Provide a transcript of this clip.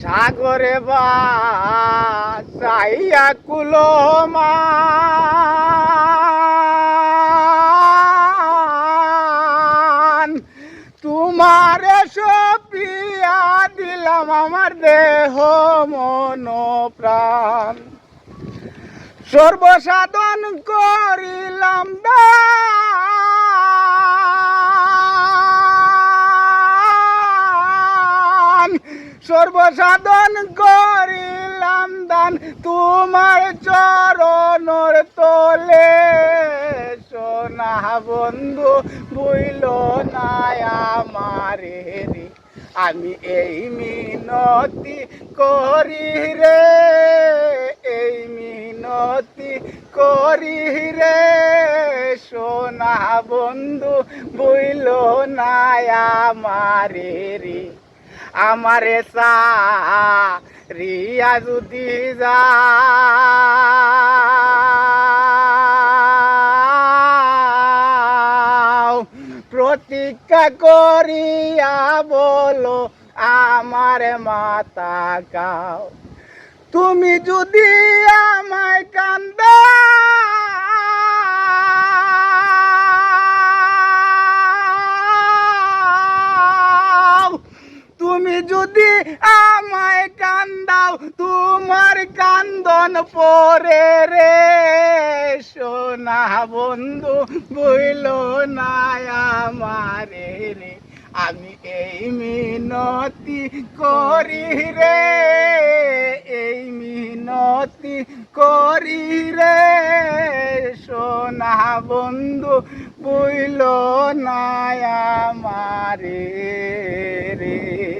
সাগরে বাসাইয়া কুলমান তোমারে সপিয়া দিলাম আমার দেহ মন প্রাণ সর্বসাধন করিলাম দান সর্বসাধন করিলাম দান তোমার চরণের তলে সোনা বন্ধু ভুইল না আমারে রে আমি এই মিনতি করি রে এই মিনতি করি রে সোনা বন্ধু ভুইল না আমারে রে আমারে রিয়া যদি যাও প্রতীক্ষা করিয়া বলো আমার মাতা গাও তুমি যদি আমায় কান্দাও তুমি যদি আমায় কান্দাও তোমার কান্দন পরে রে সোনা বন্ধু ভুইল না আমারে রে আমি এই মিনতি করি রে এই মিনতি করি রে সোনা বন্ধু ভুইল না আমারে রে।